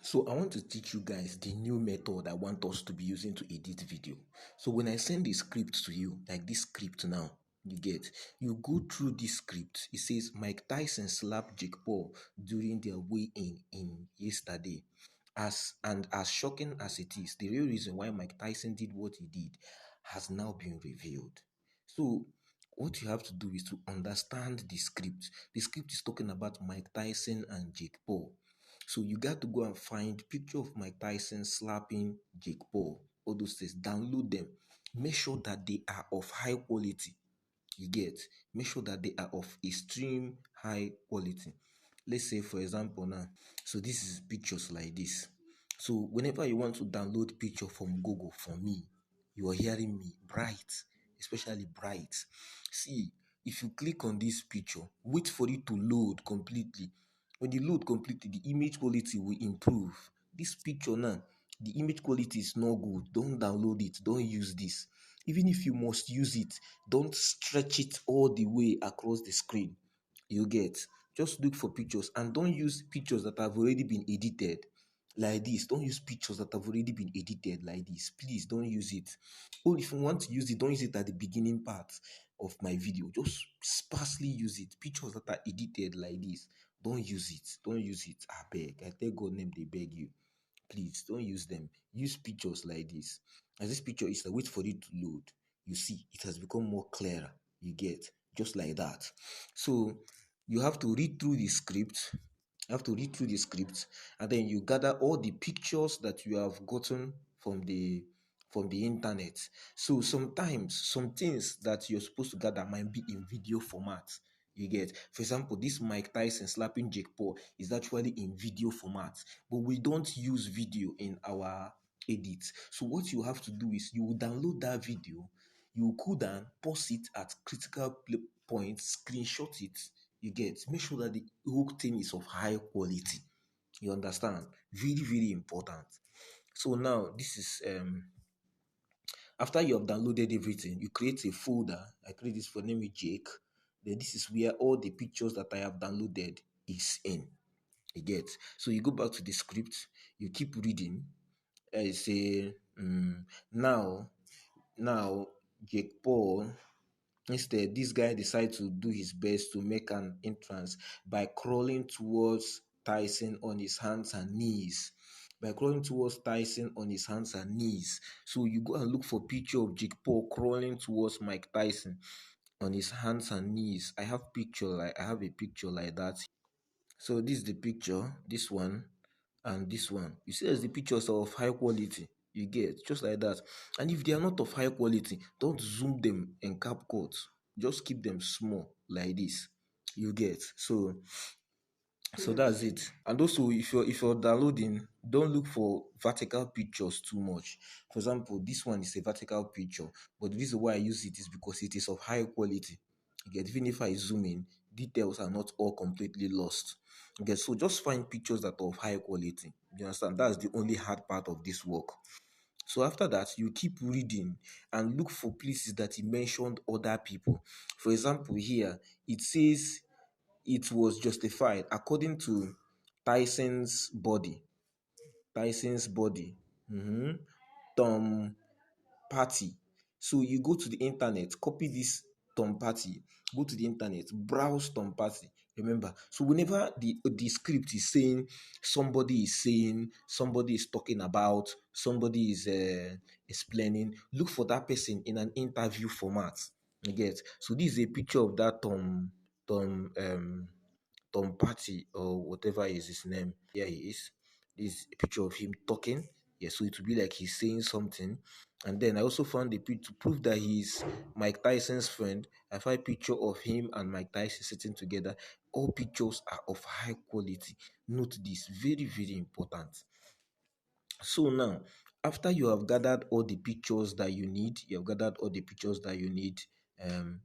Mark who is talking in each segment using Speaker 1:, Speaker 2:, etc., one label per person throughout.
Speaker 1: So I want to teach you guys the new method I want us to be using to edit video. So when I send the script to you, like this script now, you get, you go through this script. It says Mike Tyson slapped Jake Paul during their weigh-in yesterday. As shocking as it is, the real reason why Mike Tyson did what he did has now been revealed. So what you have to do is to understand the script. The script is talking about Mike Tyson and Jake Paul. So you got to go and find picture of Mike Tyson slapping Jake Paul. All those things. Download them. Make sure that they are of high quality. You get. Make sure that they are of extreme high quality. Let's say, for example, now. So this is pictures like this. So whenever you want to download picture from Google, for me, you are hearing me bright, especially bright. See, if you click on this picture, wait for it to load completely. When you load completely, the image quality will improve. This picture now, the image quality is not good. Don't download it. Don't use this. Even if you must use it, don't stretch it all the way across the screen. You get. Just look for pictures and don't use pictures that have already been edited like this. Don't use pictures that have already been edited like this. Please don't use it. Or if you want to use it, don't use it at the beginning part of my video. Just sparsely use it. Pictures that are edited like this, don't use it. Don't use it. I beg. I tell God name, they beg you. Please don't use them. Use pictures like this. As this picture is, wait for it to load. You see, it has become more clearer. You get, just like that. So you have to read through the script. You have to read through the script, and then you gather all the pictures that you have gotten from the internet. So sometimes some things that you're supposed to gather might be in video format. You get, for example, this Mike Tyson slapping Jake Paul is actually in video format, but we don't use video in our edits. So what you have to do is you will download that video, you will go down, pause it at critical points, screenshot it. You get, make sure that the whole thing is of high quality. You understand? Very, very important. So now this is after you have downloaded everything, you create a folder. I create this for name is Jake. Then this is where all the pictures that I have downloaded is in. You get. So you go back to the script, you keep reading. I say now Jake Paul. Instead, this guy decided to do his best to make an entrance by crawling towards Tyson on his hands and knees. By crawling towards Tyson on his hands and knees. So you go and look for picture of Jake Paul crawling towards Mike Tyson on his hands and knees. I have a picture like that. So this is the picture, this one and this one. You see, as the pictures are of high quality. You get, just like that. And if they are not of high quality, don't zoom them in CapCut. Just keep them small like this. You get. So that's it. And also, if you're downloading, don't look for vertical pictures too much. For example, this one is a vertical picture, but the reason why I use it is because it is of high quality. You get, even if I zoom in, details are not all completely lost. Okay, so just find pictures that are of high quality. You understand? That's the only hard part of this work. So after that, you keep reading and look for places that he mentioned other people. For example, here it says it was justified according to Tyson's body. Tyson's body. Tom Party. So you go to the internet, copy this Tom Party, go to the internet, browse Tom Party. Remember, so whenever the script is saying, somebody is talking about, somebody is explaining, look for that person in an interview format. You get. So this is a picture of that Tom Party or whatever is his name. Here he is. This is a picture of him talking. Yeah, so it will be like he's saying something. And then I also found a picture to prove that he's Mike Tyson's friend. I found a picture of him and Mike Tyson sitting together. All pictures are of high quality. Note this, very, very important. So now, after you have gathered all the pictures that you need,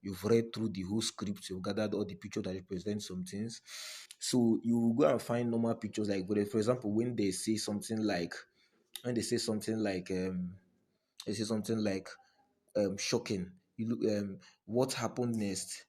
Speaker 1: you've read through the whole script, you've gathered all the pictures that represent some things. So you will go and find normal pictures like, for example, when they say something like, when they say something like shocking. You look what happened next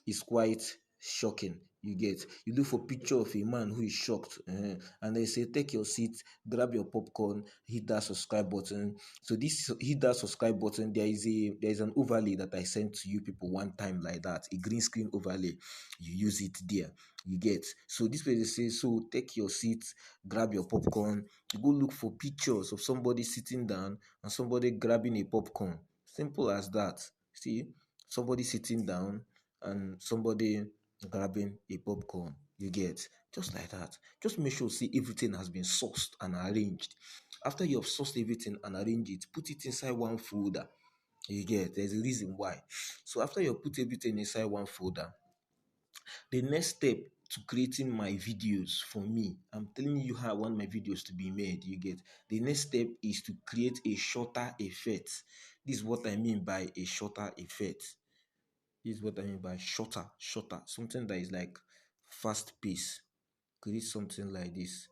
Speaker 1: is quite shocking. You get, you look for picture of a man who is shocked, and they say take your seat, grab your popcorn, hit that subscribe button. So this hit that subscribe button. There is an overlay that I sent to you people one time like that, a green screen overlay. You use it there. You get, so this way they say, so take your seat, grab your popcorn, you go look for pictures of somebody sitting down and somebody grabbing a popcorn. Simple as that. See, somebody sitting down and somebody grabbing a popcorn. You get, just like that. Just make sure see everything has been sourced and arranged. After you have sourced everything and arranged it, put it inside one folder. You get, there's a reason why. So after you put everything inside one folder, the next step to creating my videos for me, I'm telling you how I want my videos to be made. You get, the next step is to create a shorter effect. This is what I mean by a shorter effect. This is what I mean by shorter, something that is like fast pace. Create something like this,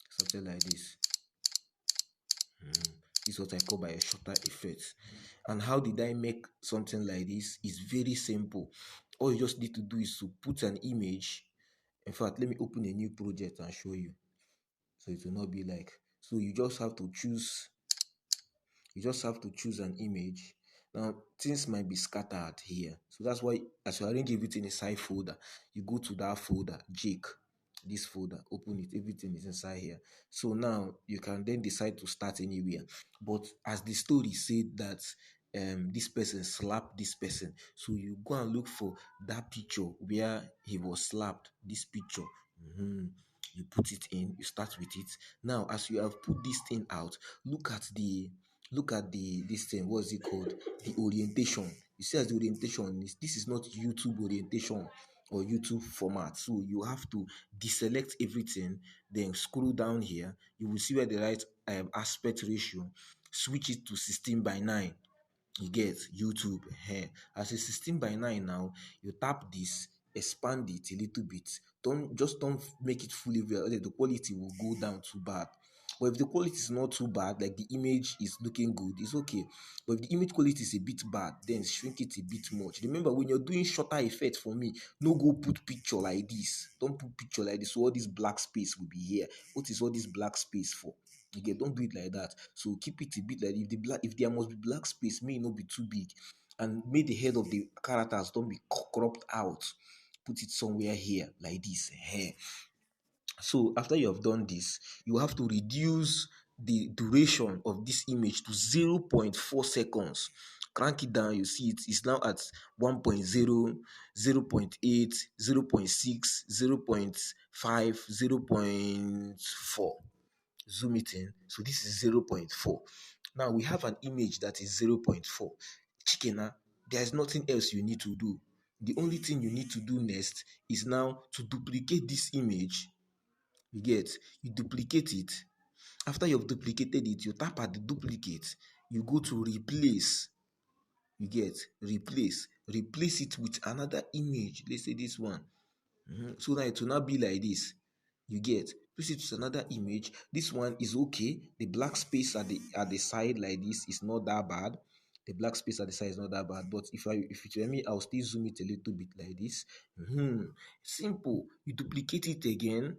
Speaker 1: something like this. This is what I call by a shorter effect. And how did I make something like this? It's very simple. All you just need to do is to put an image. In fact, let me open a new project and show you, so it will not be like, so you just have to choose an image. Now things might be scattered here, so that's why as you arrange everything inside folder, you go to that folder, Jake, this folder, open it, everything is inside here. So now you can then decide to start anywhere. But as the story said that this person slapped this person, so you go and look for that picture where he was slapped, this picture. You put it in, you start with it. Now as you have put this thing out, look at the this thing, what's it called, the orientation. You see, as the orientation is, this is not YouTube orientation or YouTube format. So you have to deselect everything, then scroll down here. You will see where the right aspect ratio, switch it to 16:9. You get YouTube here as a 16:9. Now you tap this, expand it a little bit. Don't make it fully real. The quality will go down too bad. But if the quality is not too bad, like the image is looking good, it's okay. But if the image quality is a bit bad, then shrink it a bit much. Remember, when you're doing shorter effects for me, no go put picture like this. Don't put picture like this. So all this black space will be here. What is all this black space for? Again, don't do it like that. So keep it a bit like, if there must be black space, may not be too big, and may the head of the characters don't be cropped out. Put it somewhere here like this. Here. So after you have done this, you have to reduce the duration of this image to 0.4 seconds. Crank it down, you see it is now at 1.0, 0.8, 0.6, 0.5, 0.4. Zoom it in. So this is 0.4. Now we have an image that is 0.4. Chicken, there is nothing else you need to do. The only thing you need to do next is now to duplicate this image. You get, you duplicate it. After you've duplicated it, you tap at the duplicate. You go to replace. You get, replace it with another image. Let's say this one. So that it will not be like this. You get, place it to another image. This one is okay. The black space at the side like this is not that bad. The black space at the side is not that bad. But if it were me, I'll still zoom it a little bit like this. Simple. You duplicate it again.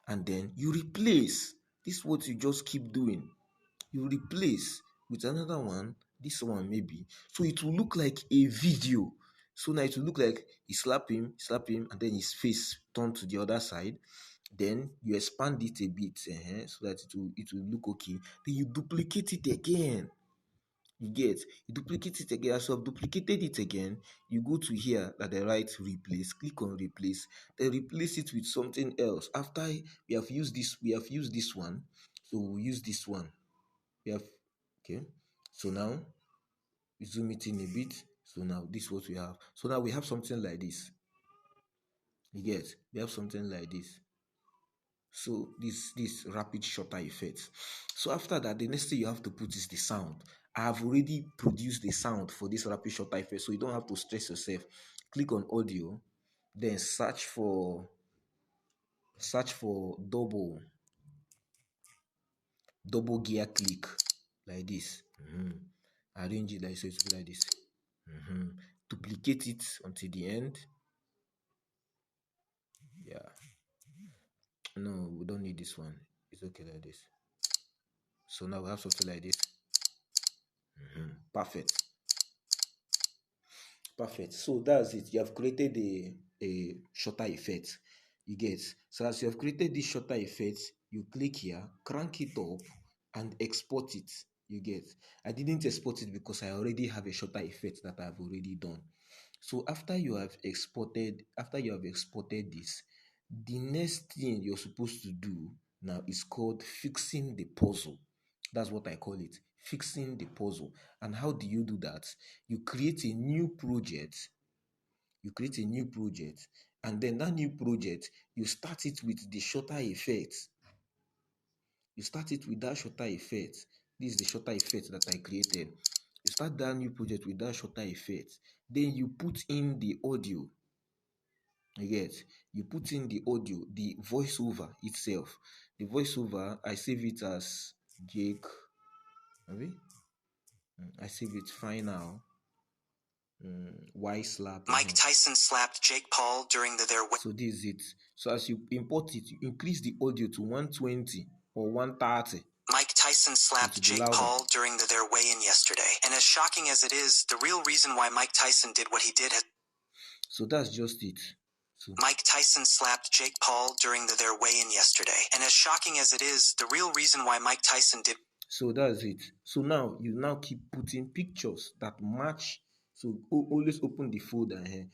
Speaker 1: And then you replace. This is what you just keep doing. You replace with another one, this one maybe, so it will look like a video. So now it will look like he slap him, and then his face turned to the other side. Then you expand it a bit, so that it will look okay. Then you duplicate it again. You get, you duplicate it again. As you have duplicated it again, you go to here at the right, replace, click on replace, then replace it with something else. After we have used this one, so we'll use this one. We have, okay, so now we zoom it in a bit. So now this is what we have. So now we have something like this. You get, we have something like this. So this rapid shorter effect. So after that, the next thing you have to put is the sound. I have already produced the sound for this rapid shorter effect, so you don't have to stress yourself. Click on audio, then search for double gear click like this. Arrange it like so, it will be like this. Duplicate it until the end. Yeah. No, we don't need this one. It's okay like this. So now we have something like this. Perfect. Perfect. So that's it. You have created a shutter effect. You get. So as you have created this shutter effect, you click here, crank it up, and export it. You get. I didn't export it because I already have a shutter effect that I've already done. So after you have exported this, the next thing you're supposed to do now is called fixing the puzzle. That's what I call it, fixing the puzzle. And how do you do that? You create a new project. And then that new project, you start it with the shutter effect. You start it with that shutter effect. This is the shutter effect that I created. You start that new project with that shutter effect. Then you put in the audio. You get, you put in the audio, the voiceover itself. The voiceover, I save it as Jake. I save it final. Y slap.
Speaker 2: Mike Tyson slapped Jake Paul during their.
Speaker 1: So this is it. So as you import it, you increase the audio to 120 or 130.
Speaker 2: Mike Tyson slapped Jake Paul during their weigh-in yesterday. And as shocking as it is, the real reason why Mike Tyson did what he did has...
Speaker 1: So that's just it. So
Speaker 2: Mike Tyson slapped Jake Paul during their weigh-in yesterday. And as shocking as it is, the real reason why Mike Tyson did...
Speaker 1: So that's it. So now you now keep putting pictures that match. So always open the folder here.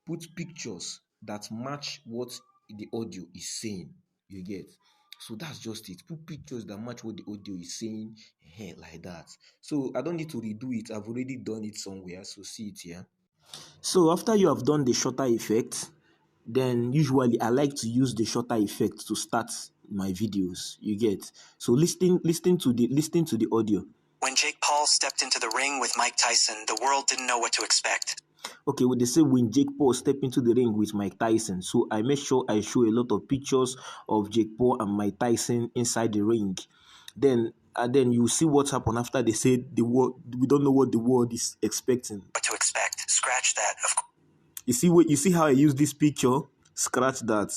Speaker 1: Put pictures that match what the audio is saying. You get. So that's just it. Put pictures that match what the audio is saying here, like that. So I don't need to redo it. I've already done it somewhere. So see it here. So after you have done the shutter effect, then usually I like to use the shutter effect to start my videos. You get. So listen to the audio.
Speaker 2: When Jake Paul stepped into the ring with Mike Tyson, the world didn't know what to expect.
Speaker 1: Okay, well, they say when Jake Paul stepped into the ring with Mike Tyson. So I make sure I show a lot of pictures of Jake Paul and Mike Tyson inside the ring. Then you see what happened after they said the world. We don't know what the world is expecting.
Speaker 2: What to expect? Scratch that.
Speaker 1: You see how I use this picture? Scratch that.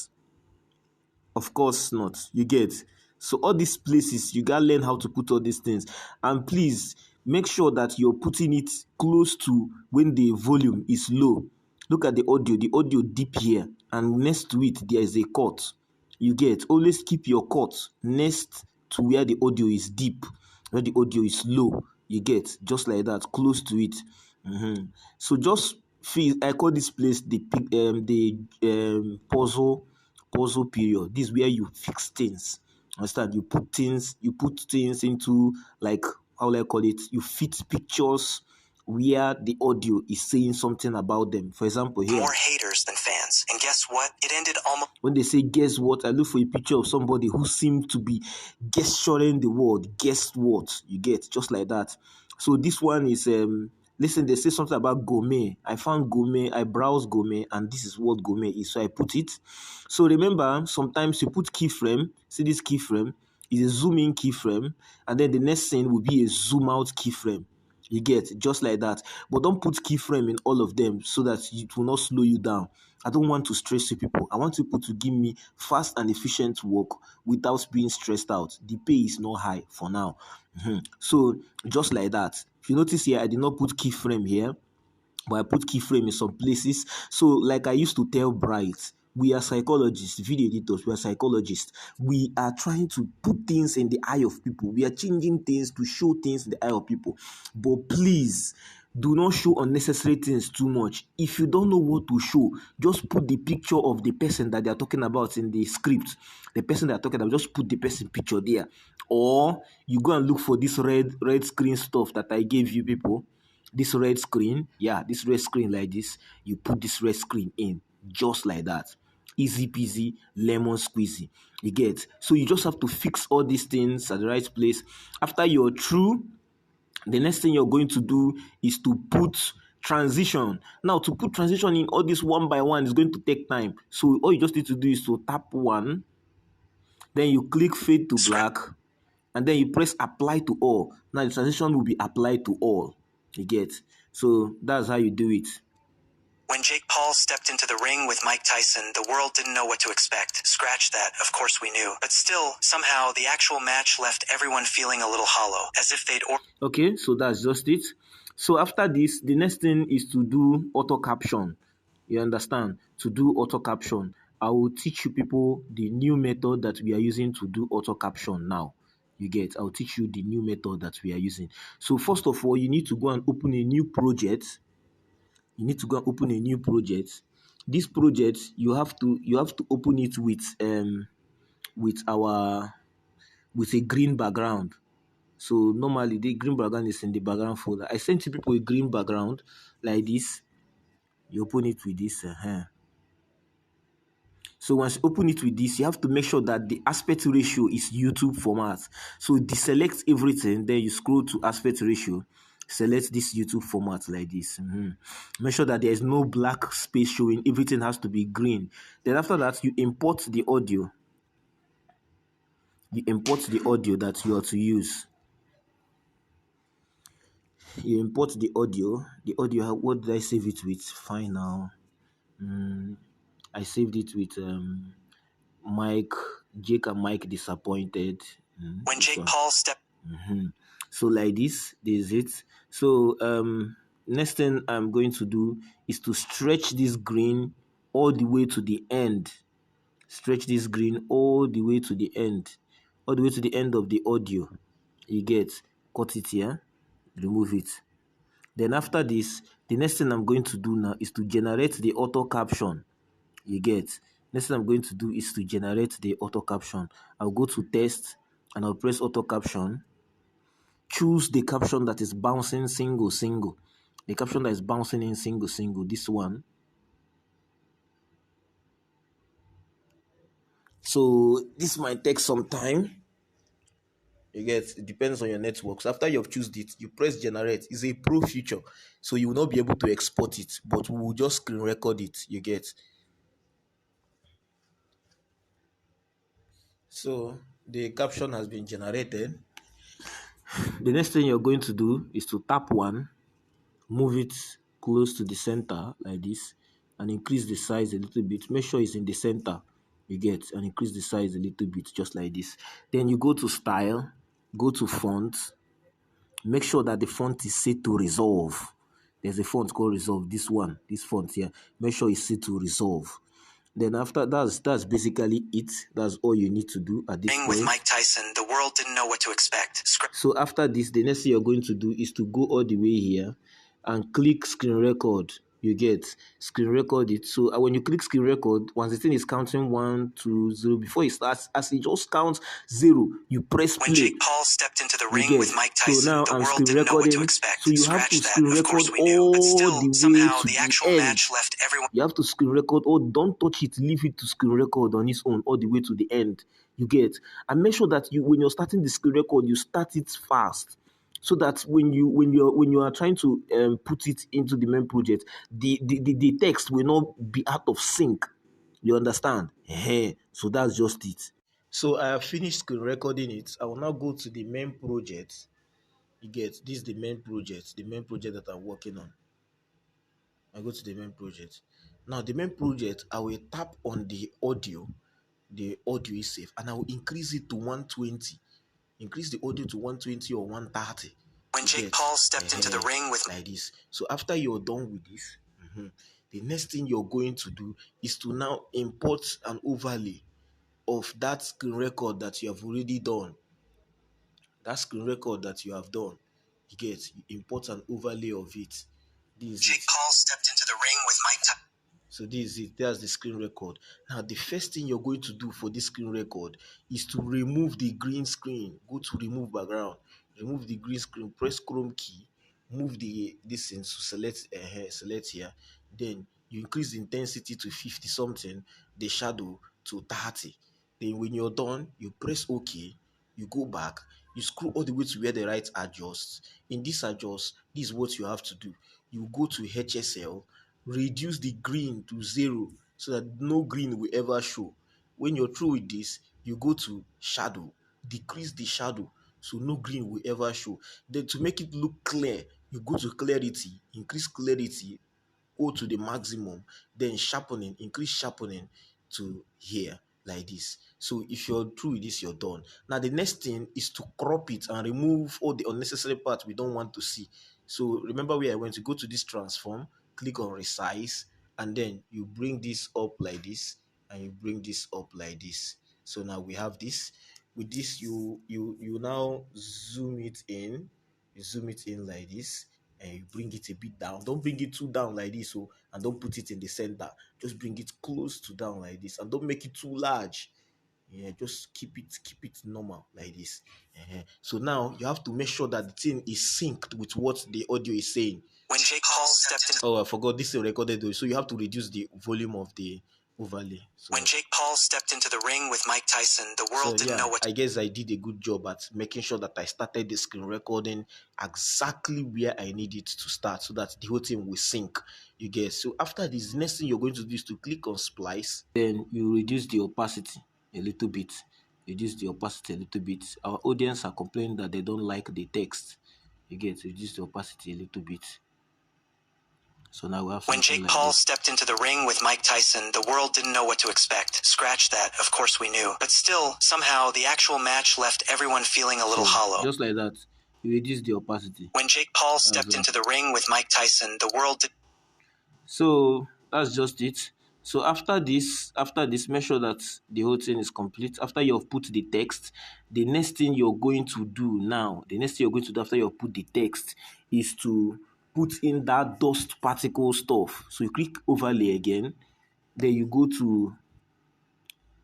Speaker 1: Of course not. You get. So all these places, you gotta learn how to put all these things. And please make sure that you're putting it close to when the volume is low. Look at the audio deep here, and next to it there is a cut. You get. Always keep your cut next to where the audio is deep, where the audio is low. You get, just like that, close to it. So just feel. I call this place the puzzle period. This is where you fix things. Understand? You put things into, like, how will I call it? You fit pictures where the audio is saying something about them. For example, here,
Speaker 2: more haters than fans. And guess what? It ended almost...
Speaker 1: When they say guess what, I look for a picture of somebody who seemed to be gesturing the word. Guess what? You get, just like that. So this one is listen, they say something about gourmet. I found gourmet, I browsed gourmet, and this is what gourmet is. So I put it. So remember, sometimes you put keyframe. See this keyframe is a zoom in keyframe, and then the next thing will be a zoom out keyframe. You get, just like that. But don't put keyframe in all of them so that it will not slow you down. I don't want to stress you people. I want people to give me fast and efficient work without being stressed out. The pay is not high for now. So just like that. If you notice here, I did not put keyframe here, but I put keyframe in some places. So like I used to tell Bright, we are psychologists, video editors, we are psychologists. We are trying to put things in the eye of people. We are changing things to show things in the eye of people. But please, do not show unnecessary things too much. If you don't know what to show, just put the picture of the person that they are talking about in the script. The person they are talking about, just put the person picture there. Or you go and look for this red screen stuff that I gave you people. This red screen, this red screen like this, you put this red screen in, just like that. Easy peasy, lemon squeezy. You get? So you just have to fix all these things at the right place. After you're through, the next thing you're going to do is to put transition. Now, to put transition in all this one by one is going to take time. So all you just need to do is to tap one, then you click fade to black, and then you press apply to all. Now the transition will be applied to all. You get? So that's how you do it.
Speaker 2: When Jake Paul stepped into the ring with Mike Tyson, the world didn't know what to expect. Scratch that, of course we knew. But still, somehow, the actual match left everyone feeling a little hollow, as if they'd...
Speaker 1: Okay, so that's just it. So after this, the next thing is to do auto caption. You understand? To do auto caption. I will teach you people the new method that we are using to do auto caption now. You get? I'll teach you the new method that we are using. So first of all, you need to go and open a new project. You need to go and open a new project. This project you have to open it with our with a green background. So normally the green background is in the background folder. I sent you people a green background like this. You open it with this. So once you open it with this, you have to make sure that the aspect ratio is YouTube format. So deselect everything, then you scroll to aspect ratio. Select this YouTube format like this. Make sure that there is no black space showing. Everything has to be green. Then after that, you import the audio. You import the audio that you are to use. You import the audio. The audio, what did I save it with? Final. I saved it with Mike, Jake and Mike disappointed.
Speaker 2: When Jake Paul stepped...
Speaker 1: So like this is it. So next thing I'm going to do is to stretch this green all the way to the end. Stretch this green all the way to the end. All the way to the end of the audio. You get? Cut it here. Remove it. Then after this, the next thing I'm going to do now is to generate the auto caption. You get? Next thing I'm going to do is to generate the auto caption. I'll go to test and I'll press auto caption. Choose the caption that is bouncing single. The caption that is bouncing in single. This one. So this might take some time. You get? It depends on your network. So after you've chosen it, you press generate. It's a pro feature, so you will not be able to export it, but we will just screen record it. You get? So the caption has been generated. The next thing you're going to do is to tap one, move it close to the center like this, and increase the size a little bit. Make sure it's in the center. You get? And increase the size a little bit, just like this. Then you go to style, go to font. Make sure that the font is set to resolve. There's a font called resolve. This one, this font here. Make sure it's set to resolve. Then after that's basically it. That's all you need to do at this point.
Speaker 2: With Mike Tyson, the world didn't know what to expect.
Speaker 1: So after this, the next thing you're going to do is to go all the way here and click screen record. You get? Screen record it. So when you click screen record, once the thing is counting 1, 2, 0, before it starts, as it just counts 0, you press play.
Speaker 2: When Jake Paul stepped into the ring with Mike Tyson,
Speaker 1: so now
Speaker 2: the
Speaker 1: I'm
Speaker 2: world
Speaker 1: screen
Speaker 2: didn't know what to
Speaker 1: recording.
Speaker 2: expect.
Speaker 1: So you have to screen
Speaker 2: that,
Speaker 1: record
Speaker 2: we knew,
Speaker 1: all
Speaker 2: but still,
Speaker 1: the way
Speaker 2: somehow
Speaker 1: to
Speaker 2: the actual
Speaker 1: end.
Speaker 2: match left everyone...
Speaker 1: You have to screen record. Oh, don't touch it. Leave it to screen record on its own all the way to the end. You get? And make sure that when you're starting the screen record, you start it fast, so that when you are trying to put it into the main project, the text will not be out of sync. You understand? So that's just it. So I have finished screen recording it. I will now go to the main project. You get? This is the main project that I'm working on. I go to the main project. Now the main project, I will tap on the audio. The audio is safe, and I will increase it to 120. Increase the audio to 120 or 130.
Speaker 2: When Jake Paul stepped into the ring with...
Speaker 1: like this. So after you're done with this, the next thing you're going to do is to now import an overlay of that screen record that you have already done. That screen record that you have done, you import an overlay of it.
Speaker 2: Jake Paul stepped into the ring with Mike Tyson.
Speaker 1: So this is it. That's the screen record. Now the first thing you're going to do for this screen record is to remove the green screen. Go to remove background. Remove the green screen. Press Chrome key. Move this in. So select here. Then you increase the intensity to 50 something. The shadow to 30. Then when you're done, you press OK. You go back. You scroll all the way to where the right adjusts. In this adjust, this is what you have to do. You go to HSL. Reduce the green to 0 so that no green will ever show. When you're through with this, you go to shadow, decrease the shadow so no green will ever show. Then to make it look clear, you go to clarity, increase clarity, go to the maximum, then sharpening, increase sharpening to here like this. So if you're through with this, you're done. Now the next thing is to crop it and remove all the unnecessary parts we don't want to see. So remember where I went to go to this transform, click on resize, and then you bring this up like this, and you bring this up like this. So now we have this. With this, you now zoom it in, you zoom it in like this, and you bring it a bit down. Don't bring it too down like this, so and don't put it in the center. Just bring it close to down like this, and don't make it too large. Yeah, just keep it normal like this. So now you have to make sure that the thing is synced with what the audio is saying.
Speaker 2: When Jake Paul stepped into
Speaker 1: Oh, I forgot this is recorded though, so you have to reduce the volume of the overlay. So,
Speaker 2: when Jake Paul stepped into the ring with Mike Tyson, the world didn't know what
Speaker 1: I guess I did a good job at making sure that I started the screen recording exactly where I need it to start so that the whole thing will sync. You get. So after this, next thing you're going to do is to click on splice. Then you reduce the opacity a little bit. Reduce the opacity a little bit. Our audience are complaining that they don't like the text. You get. Reduce the opacity a little bit. So now we have
Speaker 2: when Jake
Speaker 1: like
Speaker 2: Paul
Speaker 1: this.
Speaker 2: stepped into the ring with Mike Tyson, the world didn't know what to expect. Scratch that, of course we knew. But still, somehow, the actual match left everyone feeling a little hollow.
Speaker 1: Just like that, you reduce the opacity.
Speaker 2: When Jake Paul stepped into the ring with Mike Tyson, the world did...
Speaker 1: So that's just it. So after this, make sure that the whole thing is complete. After you've put the text, the next thing you're going to do now, after you've put the text is to put in that dust particle stuff. So you click overlay again, then you go to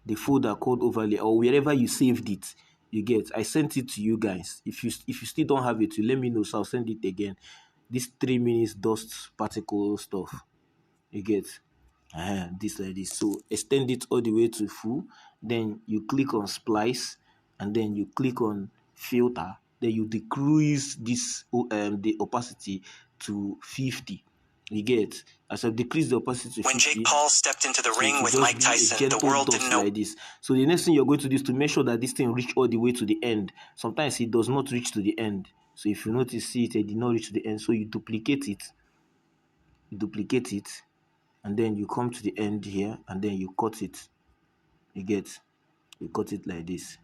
Speaker 1: the folder called overlay or wherever you saved it. You get. I sent it to you guys. If you still don't have it, you let me know, so I'll send it again. This 3 minutes dust particle stuff. You get. This like this. So extend it all the way to full. Then you click on splice, and then you click on filter. Then you decrease this the opacity to 50. You get. As I decrease the opacity to 50.
Speaker 2: When Jake Paul stepped into the ring with Mike Tyson, the world didn't know.
Speaker 1: Like this. So the next thing you're going to do is to make sure that this thing reach all the way to the end. Sometimes it does not reach to the end. So if you notice, see it did not reach to the end. So you duplicate it. And then you come to the end here, and then you cut it. You get. You cut it like this.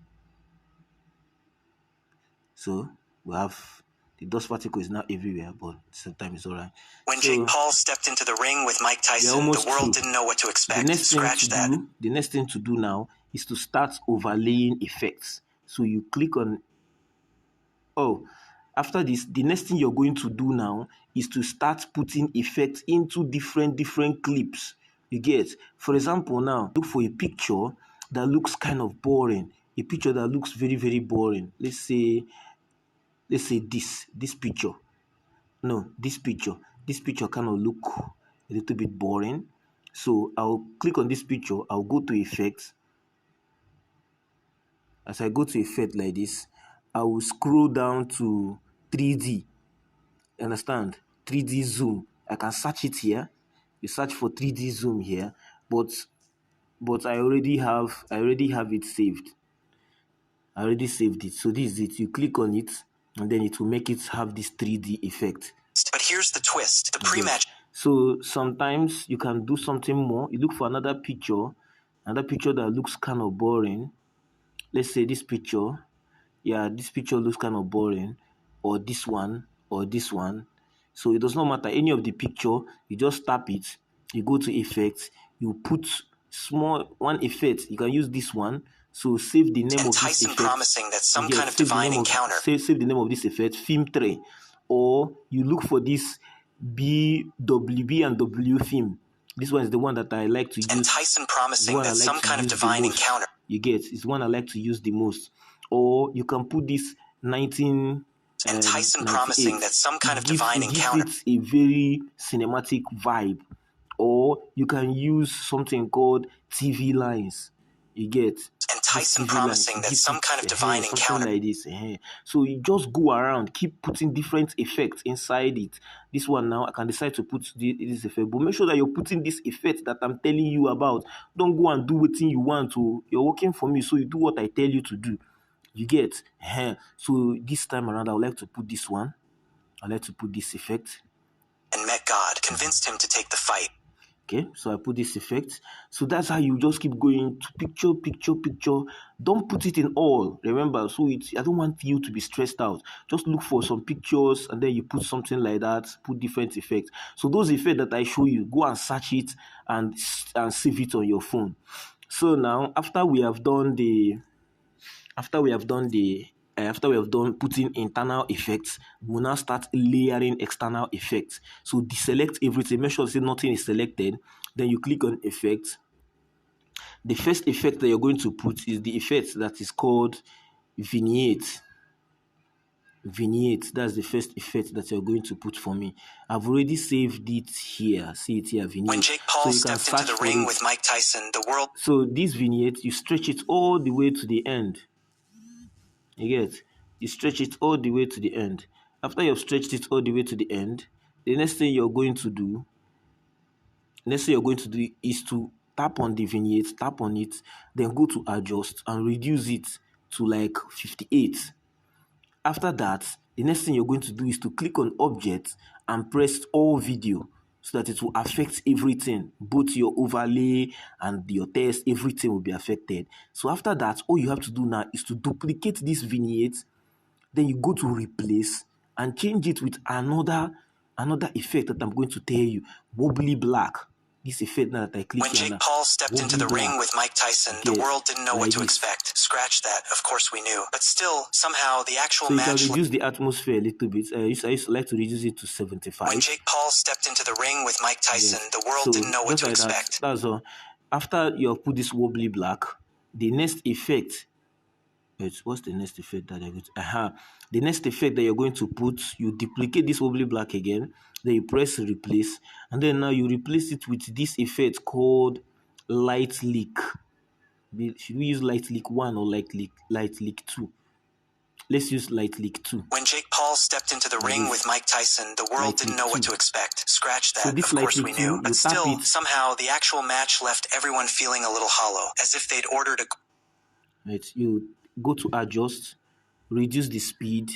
Speaker 1: So we have the dust particle is now everywhere, but sometimes it's alright.
Speaker 2: When Jake Paul stepped into the ring with Mike Tyson, the world didn't know what to expect.
Speaker 1: The next thing to do now is to start overlaying effects. So you click on. After this, the next thing you're going to do now is to start putting effects into different clips. You get. For example, now look for a picture that looks kind of boring. A picture that looks very, very boring. Let's say this picture. No, this picture kind of look a little bit boring. So I'll click on this picture. I'll go to effects. As I go to effect like this, I will scroll down to 3D. Understand? 3D zoom. I can search it here. You search for 3D zoom here, but I already have it saved. I already saved it. So this is it. You click on it, and then it will make it have this 3D effect.
Speaker 2: But here's the twist. The pre-match.
Speaker 1: So sometimes you can do something more. You look for another picture that looks kind of boring. Let's say this picture. Yeah, this picture looks kind of boring. Or this one. So it does not matter. Any of the picture, you just tap it. You go to effects. You put small one effect. You can use this one. So save the name of this effect.
Speaker 2: Promising that some kind of divine encounter.
Speaker 1: Save the name of this effect, film 3. Or you look for this B and W film. This one is the one that I like to use.
Speaker 2: And Tyson promising that some kind of divine encounter.
Speaker 1: You get. It's the one I like to use the most. Or you can put this 19...
Speaker 2: And Tyson promising that some kind of divine encounter.
Speaker 1: It's a very cinematic vibe. Or you can use something called TV lines. You get.
Speaker 2: And Tyson promising that some kind of divine encounter.
Speaker 1: Like this. So you just go around, keep putting different effects inside it. This one now, I can decide to put this effect. But make sure that you're putting this effect that I'm telling you about. Don't go and do what you want to. You're working for me, so you do what I tell you to do. You get. So this time around, I would like to put this one. I like to put this effect.
Speaker 2: And met God, convinced him to take the fight.
Speaker 1: Okay, so I put this effect. So that's how you just keep going to picture, picture, picture. Don't put it in all. Remember, so I don't want you to be stressed out. Just look for some pictures and then you put something like that, put different effects. So those effects that I show you, go and search it and save it on your phone. So now, after we have done putting internal effects, we'll now start layering external effects. So deselect everything, make sure nothing is selected. Then you click on effects. The first effect that you're going to put is the effect that is called vignette. Vignette, that's the first effect that you're going to put for me. I've already saved it here. See it here, vignette.
Speaker 2: When Jake Paul stepped into the ring with Mike Tyson, the world...
Speaker 1: So this vignette, you stretch it all the way to the end. You get? You stretch it all the way to the end. After you've stretched it all the way to the end, the next thing you're going to do is to tap on the vignette, tap on it, then go to adjust and reduce it to like 58. After that, the next thing you're going to do is to click on object and press all video so that it will affect everything, both your overlay and your text, everything will be affected. So after that, all you have to do now is to duplicate this vignette, then you go to replace and change it with another effect that I'm going to tell you, wobbly black. This effect now that I click
Speaker 2: when
Speaker 1: here
Speaker 2: Jake
Speaker 1: now,
Speaker 2: Paul stepped into the ring with Mike Tyson, the world didn't know
Speaker 1: like
Speaker 2: what to
Speaker 1: this.
Speaker 2: expect. Scratch that, of course we knew. But still, somehow, the actual
Speaker 1: So you
Speaker 2: match...
Speaker 1: can reduce the atmosphere a little bit. I used to like to reduce it to 75.
Speaker 2: When Jake Paul stepped into the ring with Mike Tyson, the world didn't know what to expect.
Speaker 1: That's all. After you have put this wobbly black, the next effect... What's the next effect that you're going to... The next effect that you're going to put, you duplicate this wobbly black again, then you press replace, and then now you replace it with this effect called light leak. Should we use light leak 1 or light leak 2? Let's use light leak 2.
Speaker 2: When Jake Paul stepped into the ring with Mike Tyson, the world didn't know what to expect. Scratch that,
Speaker 1: So this
Speaker 2: of course we
Speaker 1: light leak
Speaker 2: knew.
Speaker 1: 2,
Speaker 2: But still, somehow, the actual match left everyone feeling a little hollow, as if they'd ordered a...
Speaker 1: Right, you go to adjust, reduce the speed,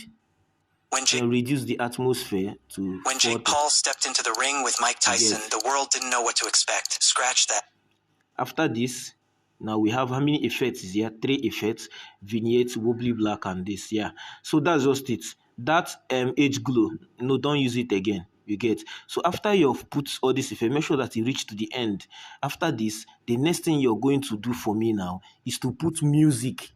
Speaker 1: then reduce the atmosphere to 40.
Speaker 2: Jake Paul stepped into the ring with Mike Tyson, the world didn't know what to expect. Scratch that.
Speaker 1: After this, now we have how many effects is here? 3 effects: vignette, wobbly black, and this. Yeah. So that's just it. That age glow, no, don't use it again. You get? So after you've put all this effect, make sure that you reach to the end. After this, the next thing you're going to do for me now is to put music.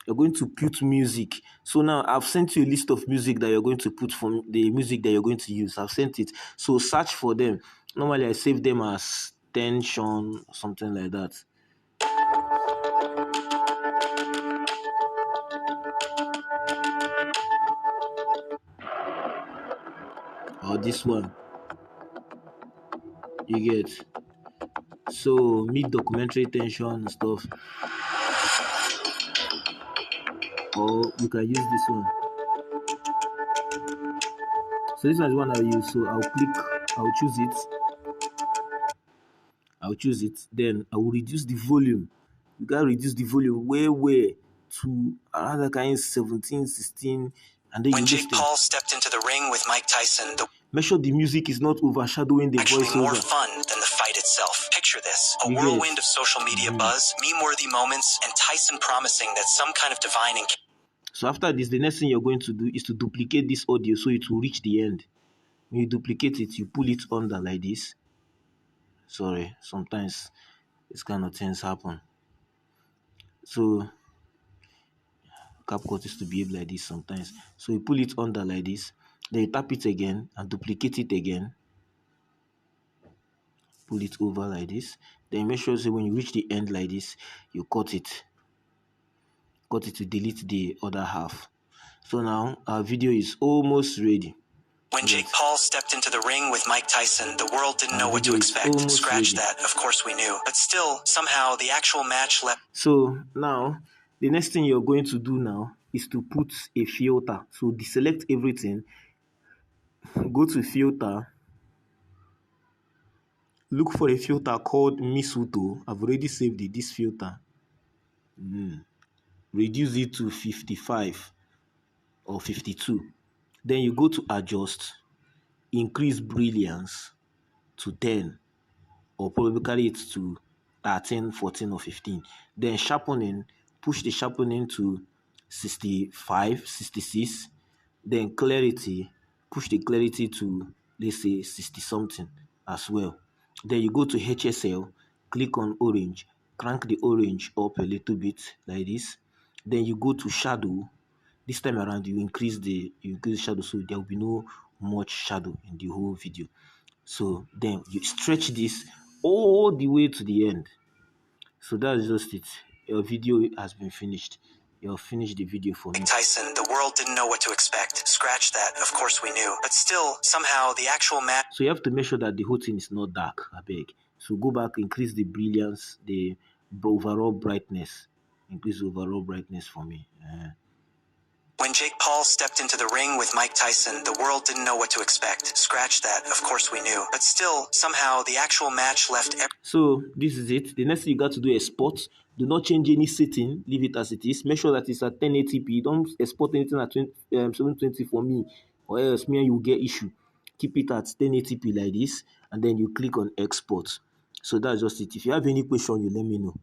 Speaker 1: You're going to put music. So now I've sent you a list of music that you're going to put from the music that you're going to use. I've sent it. So search for them. Normally I save them as tension, something like that. Or this one. You get? So mid-documentary tension and stuff. Or you can use this one. So this one is one I'll use. So I'll choose it. Then I will reduce the volume. You gotta reduce the volume way to another kind 17, 16, and then
Speaker 2: when
Speaker 1: you
Speaker 2: Jake Paul stepped into the ring with Mike Tyson,
Speaker 1: make sure the music is not overshadowing the voiceover.
Speaker 2: Actually more fun than the fight itself. Picture this, a whirlwind of social media buzz, meme-worthy moments, and Tyson promising that some kind of divine...
Speaker 1: So after this, the next thing you're going to do is to duplicate this audio so it will reach the end. When you duplicate it, you pull it under like this. Sorry, sometimes this kind of things happen. So CapCut is to behave like this sometimes. So you pull it under like this, then you tap it again and duplicate it again. Pull it over like this. Then make sure when you reach the end like this, you cut it. Cut it to delete the other half. So now our video is almost ready.
Speaker 2: When Jake Paul stepped into the ring with Mike Tyson, the world didn't know what to expect. Scratch that, of course we knew. But still, somehow, the actual match left...
Speaker 1: So now, the next thing you're going to do now is to put a filter. So deselect everything. Go to filter. Look for a filter called Misuto. I've already saved it, this filter. Reduce it to 55 or 52. Then you go to adjust, increase brilliance to 10, or probably carry it to 13, 14, or 15. Then sharpening, push the sharpening to 65, 66. Then clarity, push the clarity to, let's say, 60 something as well. Then you go to HSL, click on orange, crank the orange up a little bit like this. Then you go to shadow. This time around, you increase shadow, so there will be no much shadow in the whole video. So then you stretch this all the way to the end. So that's just it. Your video has been finished. You'll finish the video for me.
Speaker 2: Mike Tyson, the world didn't know what to expect. Scratch that, of course we knew. But still, somehow, the actual match.
Speaker 1: So you have to make sure that the whole thing is not dark, I beg. So go back, increase the brilliance, the overall brightness. Increase the overall brightness for me.
Speaker 2: When Jake Paul stepped into the ring with Mike Tyson, the world didn't know what to expect. Scratch that, of course we knew. But still, somehow, the actual match left.
Speaker 1: So this is it. The next thing you got to do is export. Do not change any setting. Leave it as it is. Make sure that it's at 1080p. Don't export anything at 720 for me, or else me and you will get issue. Keep it at 1080p like this, and then you click on export. So that's just it. If you have any question, you let me know.